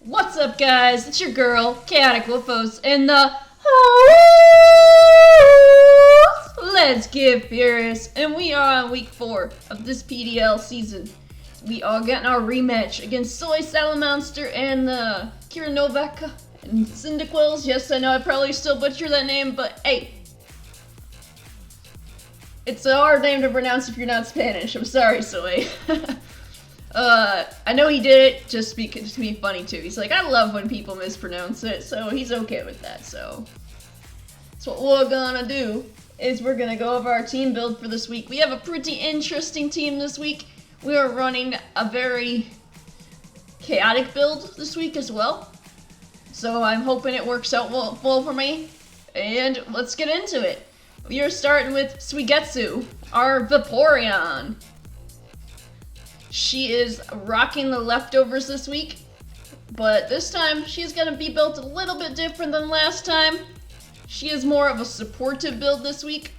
What's up, guys? It's your girl, Chaotic Woofos, in the Let's Get Furious, and we are on week 4 of this PDL season. We are getting our rematch against Soysalomonster and the Cuernavaca Cyndaquils. Yes, I know I probably still butcher that name, but hey, it's a hard name to pronounce if you're not Spanish. I'm sorry, Soy. I know he did it just to be funny too. He's like, I love when people mispronounce it, so he's okay with that. So what we're gonna do is we're gonna go over our team build for this week. We have a pretty interesting team this week. We are running a very chaotic build this week as well. So I'm hoping it works out well for me. And let's get into it. We are starting with Suigetsu, our Vaporeon. She is rocking the leftovers this week, but this time she's going to be built a little bit different than last time. She is more of a supportive build this week,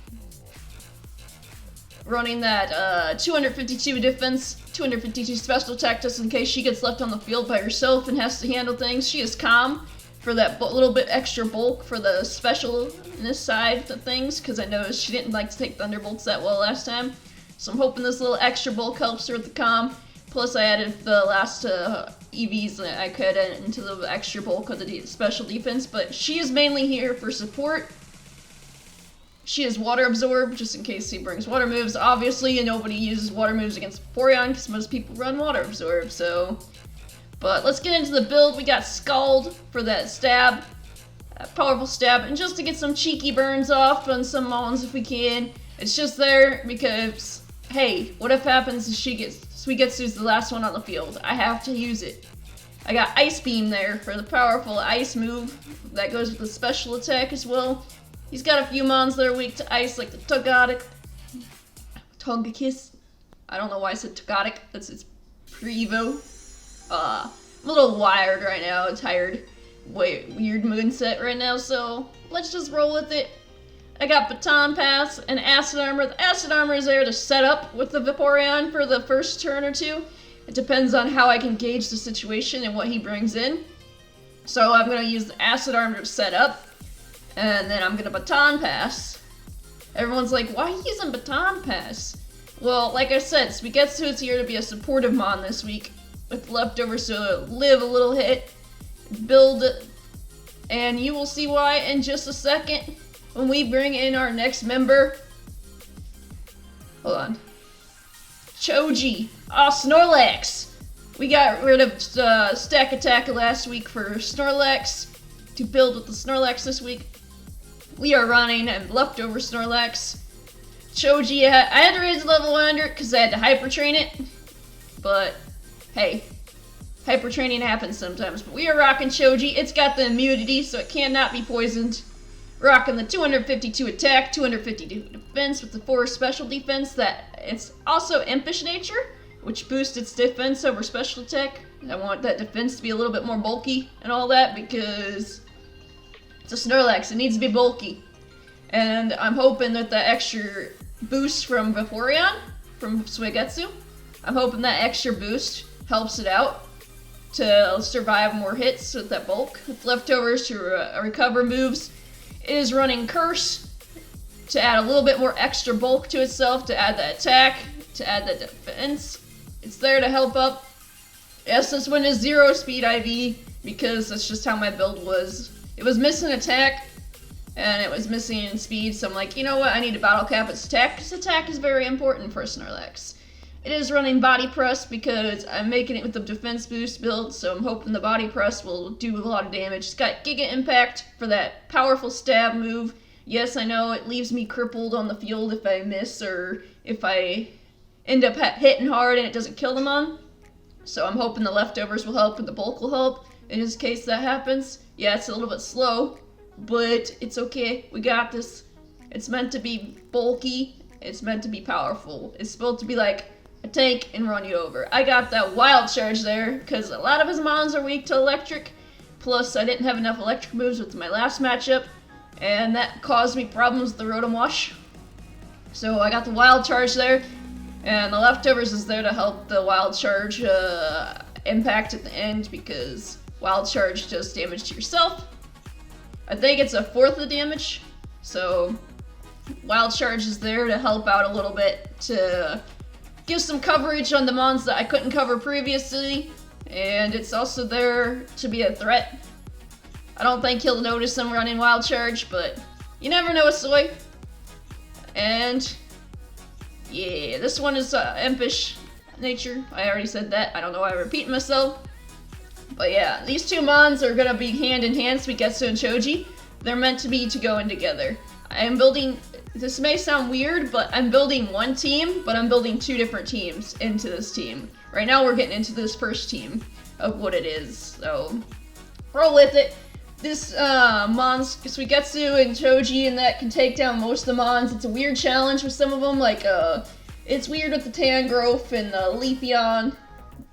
running that 252 defense, 252 special attack just in case she gets left on the field by herself and has to handle things. She is calm for that little bit extra bulk for the specialness side of things, because I noticed she didn't like to take Thunderbolts that well last time. So I'm hoping this little extra bulk helps her with the calm. Plus I added the last EVs that I could into the extra bulk of the special defense. But she is mainly here for support. She is Water Absorb, just in case he brings water moves. Obviously, nobody uses water moves against Vaporeon, because most people run Water Absorb, so... But let's get into the build. We got Scald for that stab. That powerful stab. And just to get some cheeky burns off on some mons if we can. It's just there because... Hey, what if happens if Suigetsu's the last one on the field? I have to use it. I got Ice Beam there for the powerful ice move. That goes with the special attack as well. He's got a few mons that are weak to ice, like the Togekiss. I don't know why I said Togetic. That's its pre-evo. I'm a little wired right now, tired. Weird moonset right now, so let's just roll with it. I got Baton Pass and Acid Armor. The Acid Armor is there to set up with the Vaporeon for the first turn or two. It depends on how I can gauge the situation and what he brings in. So I'm going to use the Acid Armor to set up, and then I'm going to Baton Pass. Everyone's like, why are you using Baton Pass? Well, like I said, Suigetsu is here to be a supportive mon this week, with leftovers to live a little hit, build, and you will see why in just a second. When we bring in our next member, hold on, Choji, Snorlax. We got rid of Stack Attack last week for Snorlax to build with the Snorlax this week. We are running a leftover Snorlax. Choji, I had to raise it level 100 because I had to hyper train it, but hey, hyper training happens sometimes. But we are rocking Choji. It's got the immunity, so it cannot be poisoned. Rocking the 252 attack, 252 defense with the 4 special defense. That it's also Impish Nature, which boosts its defense over special attack. I want that defense to be a little bit more bulky and all that because it's a Snorlax. It needs to be bulky. And I'm hoping that the extra boost from Vaporeon, from Suigetsu, I'm hoping that extra boost helps it out to survive more hits with that bulk. With leftovers to recover moves. It is running Curse to add a little bit more extra bulk to itself, to add that attack, to add that defense. It's there to help up. Yes, this one is 0 speed IV because that's just how my build was. It was missing attack and it was missing speed, so I'm like, you know what, I need to battle cap its attack because attack is very important for a Snorlax. It is running Body Press because I'm making it with the defense boost build, so I'm hoping the Body Press will do a lot of damage. It's got Giga Impact for that powerful stab move. Yes, I know it leaves me crippled on the field if I miss or if I end up hitting hard and it doesn't kill them on. So I'm hoping the leftovers will help and the bulk will help. In this case that happens. Yeah, it's a little bit slow, but it's okay. We got this. It's meant to be bulky. It's meant to be powerful. It's supposed to be like a tank and run you over. I got that Wild Charge there because a lot of his mons are weak to electric. Plus, I didn't have enough electric moves with my last matchup, and that caused me problems with the Rotom Wash. So I got the Wild Charge there, and the leftovers is there to help the Wild Charge impact at the end because Wild Charge does damage to yourself. I think it's a fourth of the damage, so Wild Charge is there to help out a little bit, to give some coverage on the mons that I couldn't cover previously, and it's also there to be a threat. I don't think he'll notice I'm running Wild Charge, but you never know with Soy. And yeah, this one is impish nature. I already said that. I don't know why I'm repeating myself. But yeah, these two mons are gonna be hand in hand, Suigetsu and Choji. They're meant to be to go in together. I am building, this may sound weird, but I'm building one team, but I'm building two different teams into this team. Right now we're getting into this first team of what it is, so roll with it. This mons, Suigetsu and Choji, and that can take down most of the mons. It's a weird challenge with some of them, like it's weird with the Tangrowth and the Leafeon,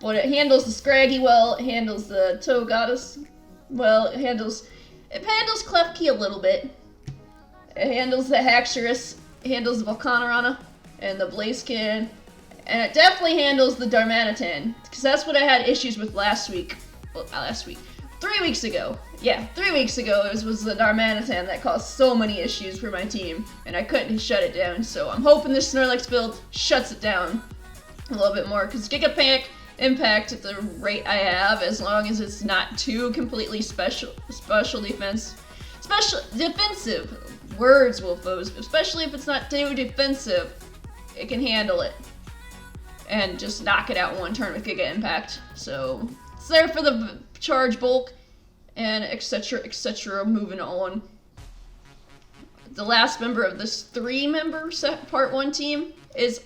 but it handles the Scraggy well, it handles the Togegoddess well, it handles Klefki a little bit. It handles the Haxorus, it handles the Volcarona and the Blaziken, and it definitely handles the Darmanitan, because that's what I had issues with last week. Well, not last week. 3 weeks ago. Yeah, 3 weeks ago it was the Darmanitan that caused so many issues for my team, and I couldn't shut it down, so I'm hoping this Snorlax build shuts it down a little bit more, because Gigapanic Impact at the rate I have, as long as it's not too completely special defensive. Words, Wolfos. Especially if it's not too defensive, it can handle it. And just knock it out in one turn with Giga Impact. So, it's there for the charge bulk, and etc, etc, moving on. The last member of this 3-member part 1 team is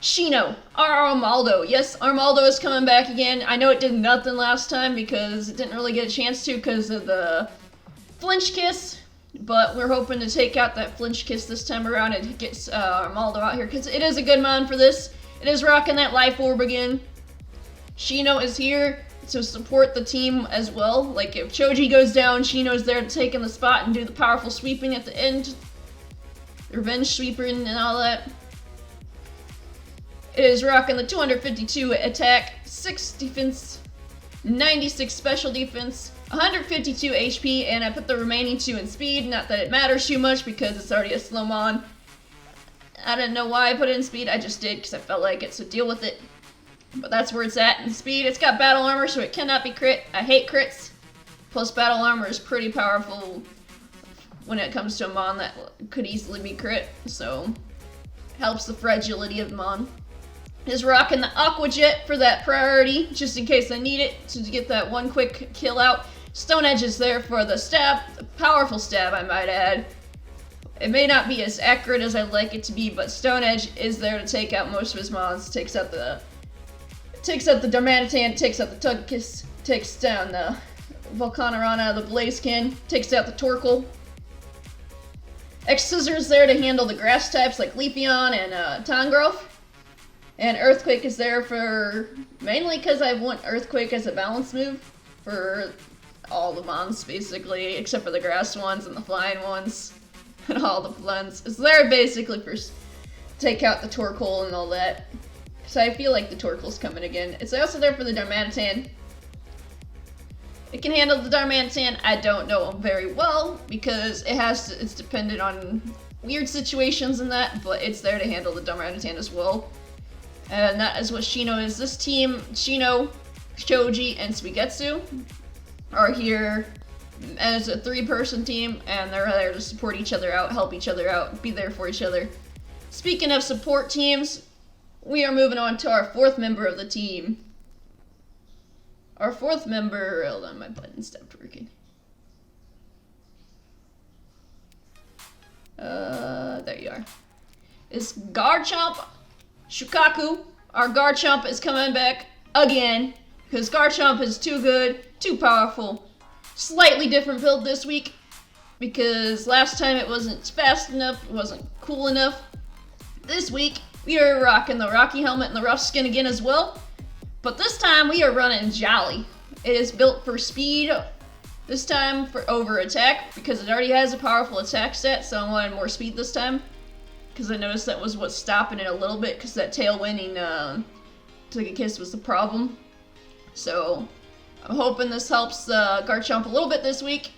Shino, our Armaldo. Yes, Armaldo is coming back again. I know it did nothing last time because it didn't really get a chance to because of the Flinch Kiss, but we're hoping to take out that Flinch Kiss this time around and get Armaldo out here because it is a good mon for this. It is rocking that Life Orb again. Shino is here to support the team as well. Like if Choji goes down, Shino's there to take in the spot and do the powerful sweeping at the end. Revenge sweeping and all that. It is rocking the 252 attack, 6 defense, 96 special defense, 152 HP, and I put the remaining 2 in speed. Not that it matters too much because it's already a slow mon. I didn't know why I put it in speed, I just did because I felt like it, so deal with it. But that's where it's at in speed. It's got battle armor, so it cannot be crit. I hate crits. Plus battle armor is pretty powerful when it comes to a mon that could easily be crit, so helps the fragility of mon. Is rocking the Aqua Jet for that priority, just in case I need it to get that one quick kill out. Stone Edge is there for the stab, the powerful stab I might add. It may not be as accurate as I'd like it to be, but Stone Edge is there to take out most of his mons. Takes out the Darmanitan, takes out the Togekiss, takes down the Volcarona, the Blaziken, takes out the Torkoal. X-Scissor is there to handle the grass types like Leafeon and Tangrowth. And Earthquake is there for, mainly because I want Earthquake as a balance move for all the mons basically, except for the grass ones and the flying ones and all the ones. It's there basically for take out the Torkoal and all that. So I feel like the Torkoal's coming again. It's also there for the Darmanitan. It can handle the Darmanitan. I don't know very well because it's dependent on weird situations and that, but it's there to handle the Darmanitan as well. And that is what Shino is. This team, Shino, Choji, and Suigetsu are here as a 3-person team, and they're there to support each other out, help each other out, be there for each other. Speaking of support teams, we are moving on to our 4th member of the team. Our 4th member, hold on, my button stopped working. There you are. Is Garchomp. Shukaku, our Garchomp is coming back again, because Garchomp is too good, too powerful. Slightly different build this week, because last time it wasn't fast enough, it wasn't cool enough. This week, we are rocking the Rocky Helmet and the Rough Skin again as well, but this time we are running Jolly. It is built for speed, this time for over attack, because it already has a powerful attack stat, so I wanted more speed this time. Because I noticed that was what's stopping it a little bit, because that tail winning Togekiss was the problem. So I'm hoping this helps Garchomp a little bit this week.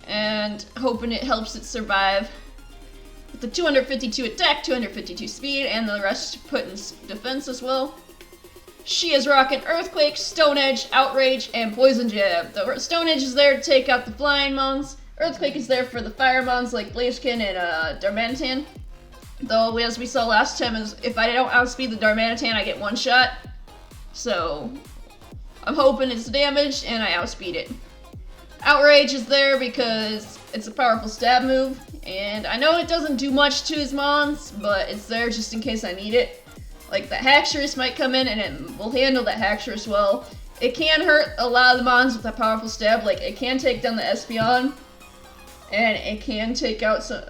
And hoping it helps it survive. With the 252 attack, 252 speed, and the rest put in defense as well. She is rocking Earthquake, Stone Edge, Outrage, and Poison Jab. The Stone Edge is there to take out the flying mons. Earthquake is there for the fire mons like Blaziken and Darmanitan. Though, as we saw last time, is if I don't outspeed the Darmanitan, I get one shot. So, I'm hoping it's damaged and I outspeed it. Outrage is there because it's a powerful stab move, and I know it doesn't do much to his mons, but it's there just in case I need it. Like, the Haxorus might come in and it will handle that Haxorus well. It can hurt a lot of the mons with a powerful stab, like it can take down the Espeon, and it can take out some,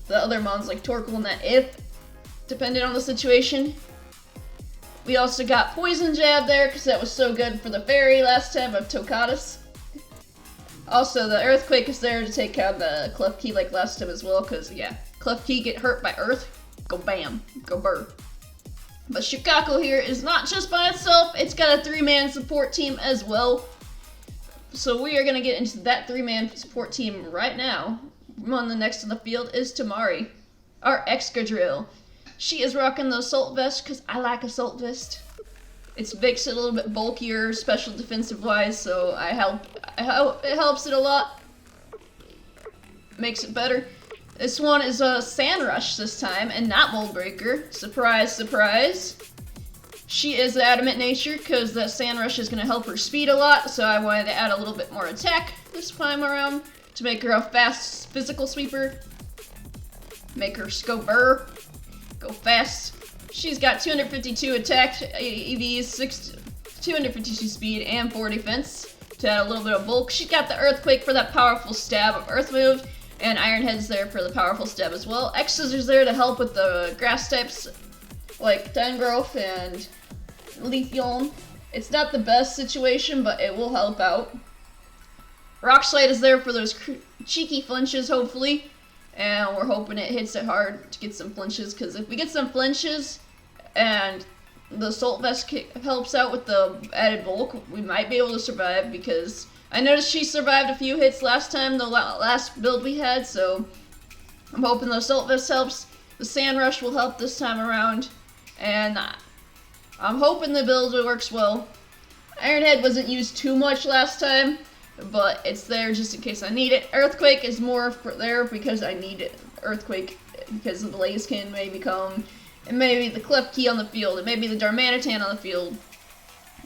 the other mons like Torkoal and that if, depending on the situation. We also got Poison Jab there because that was so good for the Fairy last time of Tokatus. Also, the Earthquake is there to take out the Klefki like last time as well, because, yeah, Klefki get hurt by Earth, go bam, go burr. But Shukaku here is not just by itself, it's got a 3-man support team as well. So we are going to get into that 3-man support team right now. On the next in the field is Tamarin, our Excadrill. She is rocking the Assault Vest, because I like Assault Vest. It makes it a little bit bulkier, special defensive wise, so it helps it a lot. Makes it better. This one is a Sand Rush this time, and not Mold Breaker. Surprise, surprise. She is Adamant Nature, because that Sand Rush is going to help her speed a lot, so I wanted to add a little bit more attack this time around to make her a fast physical sweeper. Make her go burr, go fast. She's got 252 attack, EVs, 252 speed, and 4 defense to add a little bit of bulk. She's got the Earthquake for that powerful stab of Earth move, and Iron Head's there for the powerful stab as well. X-Scissors there to help with the grass types like Tangrowth and Leafeon. It's not the best situation, but it will help out. Rock Slide is there for those cheeky flinches, hopefully. And we're hoping it hits it hard to get some flinches, because if we get some flinches and the Assault Vest helps out with the added bulk, we might be able to survive, because I noticed she survived a few hits last time, the last build we had, so I'm hoping the Assault Vest helps. The Sand Rush will help this time around, and I'm hoping the build works well. Iron Head wasn't used too much last time, but it's there just in case I need it. Earthquake is more there because I need it. Earthquake because the Blaziken may become, it may be the Klefki on the field, it may be the Darmanitan on the field.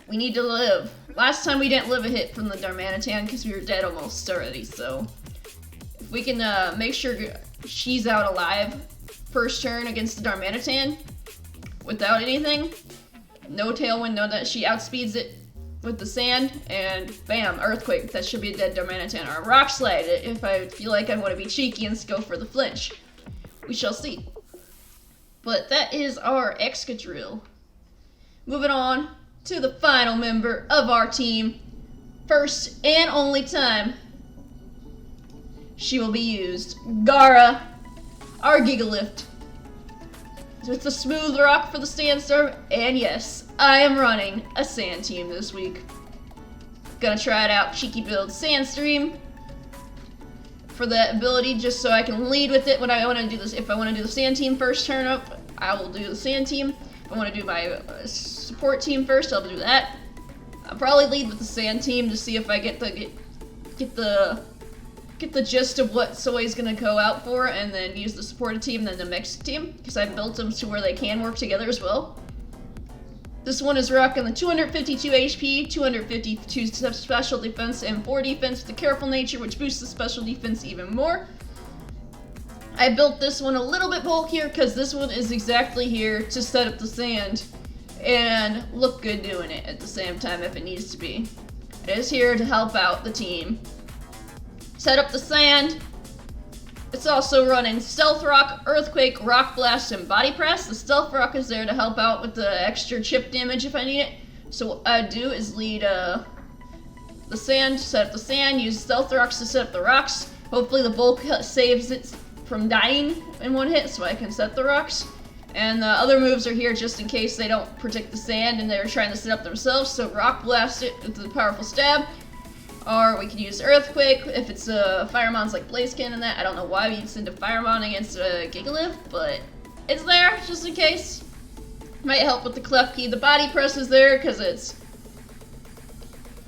We need to live. Last time we didn't live a hit from the Darmanitan because we were dead almost already, so if we can make sure she's out alive first turn against the Darmanitan without anything, no Tailwind, no that she outspeeds it with the sand, and bam, Earthquake. That should be a dead Darmanitan. Or a Rock Slide if I feel like I want to be cheeky and go for the flinch. We shall see. But that is our Excadrill. Moving on to the final member of our team. First and only time she will be used. Gara, our Gigalift. With the Smooth Rock for the Sandstorm, and yes, I am running a sand team this week. Gonna try it out, cheeky build Sandstream for that ability, just so I can lead with it when I want to do this. If I want to do the sand team first turn up, I will do the sand team. If I want to do my support team first, I'll do that. I'll probably lead with the sand team to see if I get the gist of what Soy's gonna go out for, and then use the supported team, then the mixed team, because I've built them to where they can work together as well. This one is rocking the 252 HP, 252 special defense, and 4 defense with the Careful Nature, which boosts the special defense even more. I built this one a little bit bulkier because this one is exactly here to set up the sand and look good doing it at the same time if it needs to be. It is here to help out the team. Set up the sand. It's also running Stealth Rock, Earthquake, Rock Blast, and Body Press. The Stealth Rock is there to help out with the extra chip damage if I need it. So what I do is lead the sand, set up the sand, use Stealth Rocks to set up the rocks. Hopefully the bulk saves it from dying in one hit so I can set the rocks. And the other moves are here just in case they don't predict the sand and they're trying to set up themselves. So Rock Blast it with the powerful stab. Or we could use Earthquake if it's Firemons like Blaziken and that. I don't know why we send a Firemon against a Gigalift, but it's there just in case. Might help with the Clef Key. The Body Press is there because it's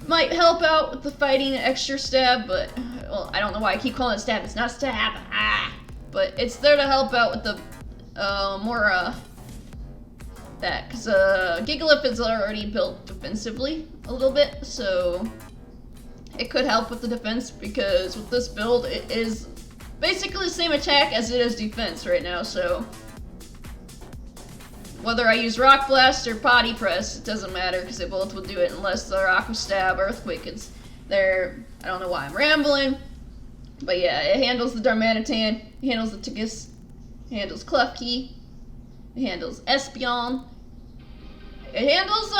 might help out with the fighting extra stab, but well, I don't know why I keep calling it stab. It's not stab. But it's there to help out with the more that because Gigalift is already built defensively a little bit, so it could help with the defense because with this build it is basically the same attack as it is defense right now. So whether I use Rock Blast or Body Press, it doesn't matter because they both will do it unless the Aqua Stab Earthquake is there. I don't know why I'm rambling, but yeah, it handles the Darmanitan, it handles the Tigus, it handles Clef Key, it handles Espeon, it handles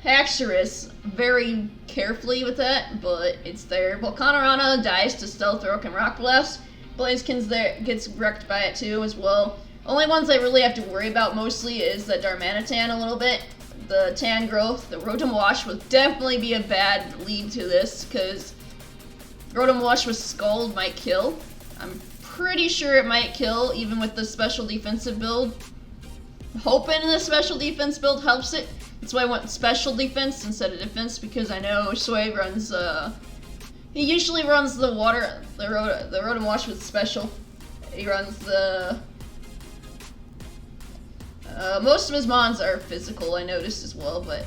Haxorus very carefully with that, but it's there. Volcanorana dies to Stealth Rock and Rock Blast. Blaziken's there, gets wrecked by it too as well. Only ones I really have to worry about mostly is the Darmanitan a little bit. The Tangrowth, the Rotom Wash would definitely be a bad lead to this because Rotom Wash with Scald might kill. I'm pretty sure it might kill even with the special defensive build. I'm hoping the special defense build helps it. That's why I went special defense instead of defense because I know Soy runs, he usually runs the water, the Rotom Wash with special. He runs the most of his Mons are physical, I noticed as well, but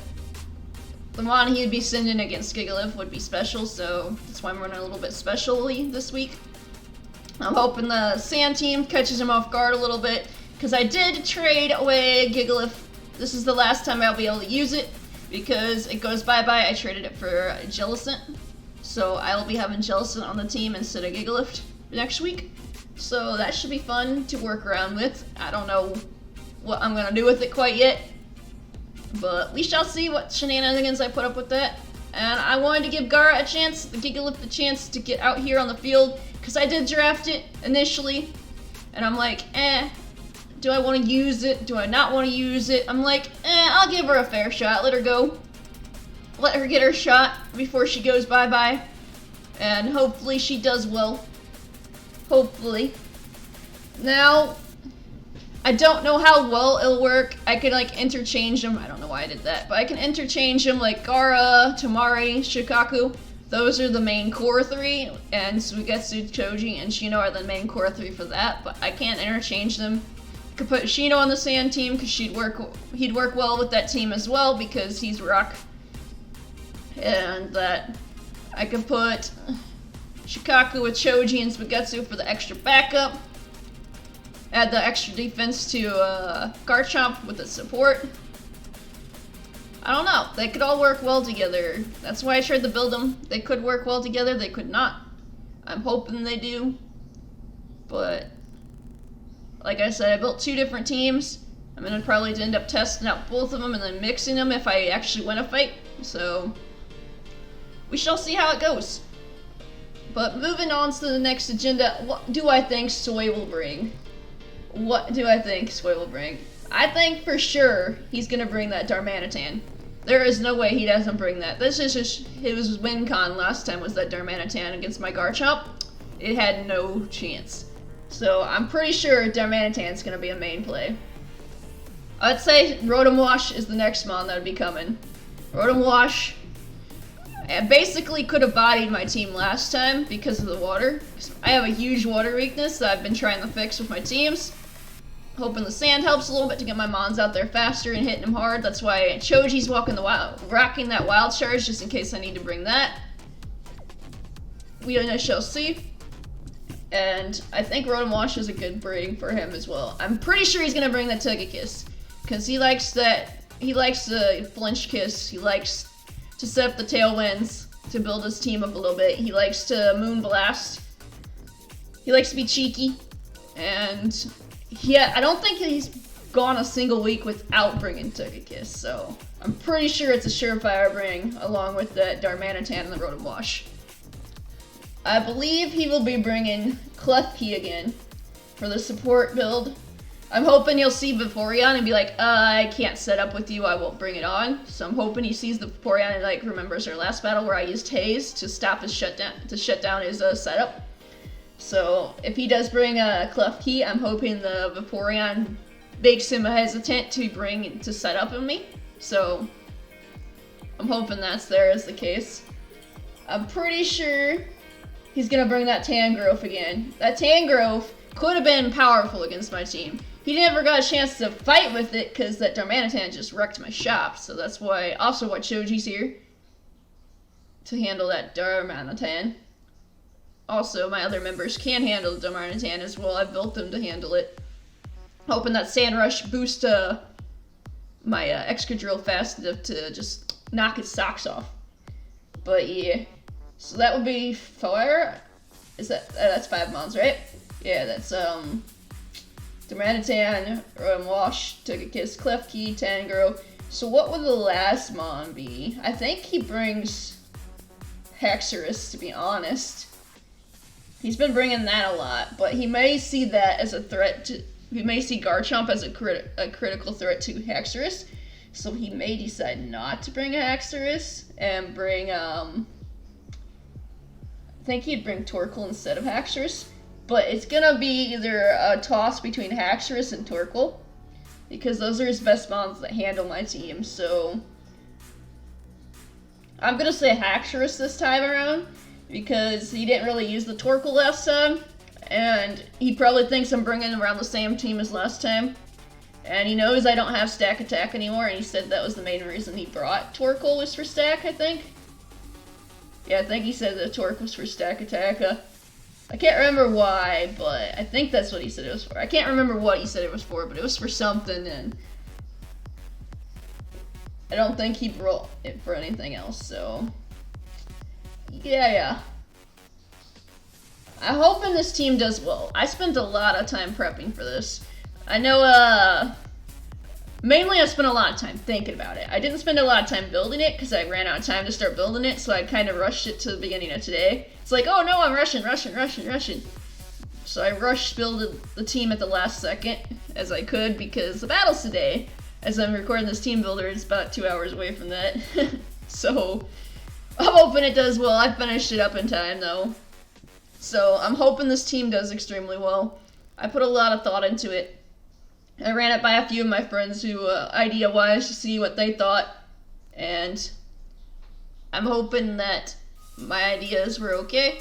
the Mon he would be sending against Gigalift would be special, so that's why I'm running a little bit specially this week. I'm hoping the Sand team catches him off guard a little bit, because I did trade away Gigalift. This is the last time I'll be able to use it, because it goes bye-bye. I traded it for Jellicent, so I'll be having Jellicent on the team instead of Gigalift next week. So that should be fun to work around with. I don't know what I'm gonna do with it quite yet, but we shall see what shenanigans I put up with that. And I wanted to give Gara a chance, the Gigalift, a chance to get out here on the field because I did draft it initially, and I'm like, do I want to use it? Do I not want to use it? I'm like, I'll give her a fair shot. Let her go. Let her get her shot before she goes bye-bye, and hopefully she does well. Hopefully. Now, I don't know how well it'll work. I could like interchange them. I don't know why I did that, but I can interchange them like Gara, Tamarin, Shukaku. Those are the main core three, and Suigetsu, Choji, and Shino are the main core three for that, but I can't interchange them. I could put Shino on the Sand team because he'd work well with that team as well because he's rock. And that I could put Shukaku with Choji and Suigetsu for the extra backup. Add the extra defense to Garchomp with the support. I don't know. They could all work well together. That's why I tried to build them. They could work well together. They could not. I'm hoping they do. But like I said, I built two different teams. I'm going to probably end up testing out both of them and then mixing them if I actually win a fight. So we shall see how it goes. But moving on to the next agenda, what do I think Soy will bring? What do I think Soy will bring? I think for sure he's going to bring that Darmanitan. There is no way he doesn't bring that. This is just his win con last time was that Darmanitan against my Garchomp. It had no chance. So I'm pretty sure Darmanitan's going to be a main play. I'd say Rotom Wash is the next mon that would be coming. Rotom Wash basically could have bodied my team last time because of the water. I have a huge water weakness that I've been trying to fix with my teams. Hoping the sand helps a little bit to get my mons out there faster and hitting them hard. That's why Choji's rocking that wild charge just in case I need to bring that. We shall see. And I think Rotom Wash is a good bring for him as well. I'm pretty sure he's gonna bring the Togekiss because he likes the flinch kiss. He likes to set up the tailwinds to build his team up a little bit. He likes to Moonblast. He likes to be cheeky, and I don't think he's gone a single week without bringing Togekiss, so I'm pretty sure it's a surefire bring along with that Darmanitan and the Rotom Wash. I believe he will be bringing Clef Key again for the support build. I'm hoping you'll see Vaporeon and be like, I can't set up with you, I won't bring it on. So I'm hoping he sees the Vaporeon and like remembers our last battle where I used Haze to stop his shutdown, to shut down his setup. So if he does bring a Klefki, I'm hoping the Vaporeon makes him hesitant to set up on me. So I'm hoping that's there as the case. I'm pretty sure he's gonna bring that Tangrowth again. That Tangrowth could have been powerful against my team. He never got a chance to fight with it because that Darmanitan just wrecked my shop. So that's why, also why Choji's here. To handle that Darmanitan. Also, my other members can handle the Darmanitan as well. I've built them to handle it. Hoping that Sand Rush boosts my Excadrill fast enough to just knock its socks off. But yeah. So that would be 4. Is that, that's 5 mons, right? Yeah, that's Darmanitan, Wash, Togekiss, Klefki, Tangrowth. So what would the last mon be? I think he brings Haxorus, to be honest. He's been bringing that a lot, but he may see that as a threat to... He may see Garchomp as a critical threat to Haxorus. So he may decide not to bring a Haxorus and bring, I think he'd bring Torkoal instead of Haxorus. But it's gonna be either a toss between Haxorus and Torkoal, because those are his best mons that handle my team. So I'm gonna say Haxorus this time around, because he didn't really use the Torkoal last time, and he probably thinks I'm bringing around the same team as last time. And he knows I don't have Stack Attack anymore, and he said that was the main reason he brought Torkoal was for Stack, I think. Yeah, I think he said that Torque was for Stack Attack. I can't remember why, but I think that's what he said it was for. I can't remember what he said it was for, but it was for something, and I don't think he brought it for anything else, so yeah. I'm hoping this team does well. I spent a lot of time prepping for this. I know, mainly I spent a lot of time thinking about it. I didn't spend a lot of time building it because I ran out of time to start building it, so I kind of rushed it to the beginning of today. It's like, oh no, I'm rushing. So I rushed building the team at the last second as I could, because the battle's today. As I'm recording this team builder, it's about 2 hours away from that. So I'm hoping it does well. I finished it up in time though. So I'm hoping this team does extremely well. I put a lot of thought into it. I ran it by a few of my friends who, idea-wise, to see what they thought. And I'm hoping that my ideas were okay.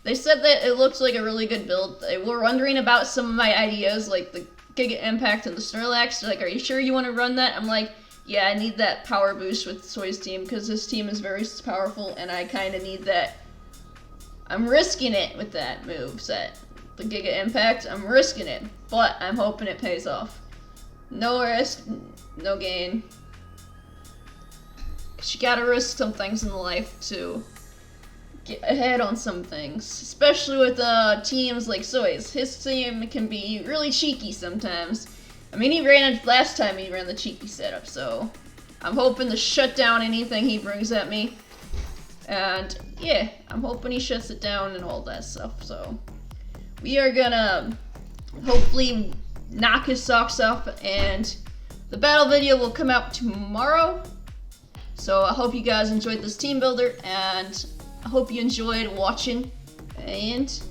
They said that it looks like a really good build. They were wondering about some of my ideas, like the Giga Impact and the Snorlax. They're like, are you sure you want to run that? I'm like, yeah, I need that power boost with Soy's team, because this team is very powerful, and I kind of need that. I'm risking it with that move set. The Giga Impact, I'm risking it, but I'm hoping it pays off. No risk, no gain. Cause you gotta risk some things in life to get ahead on some things, especially with teams like Soy's. His team can be really cheeky sometimes. I mean, last time he ran the cheeky setup, so I'm hoping to shut down anything he brings at me. And yeah, I'm hoping he shuts it down and all that stuff, so we are gonna hopefully knock his socks off, and the battle video will come out tomorrow. So I hope you guys enjoyed this team builder, and I hope you enjoyed watching, and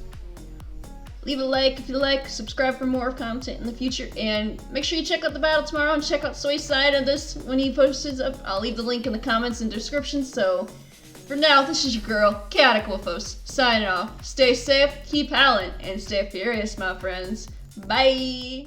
leave a like if you like, subscribe for more content in the future, and make sure you check out the battle tomorrow and check out Soy's side of this when he posts it up. I'll leave the link in the comments and description. So for now, this is your girl, Chaotic Wolfos, signing off. Stay safe, keep howling, and stay furious, my friends. Bye!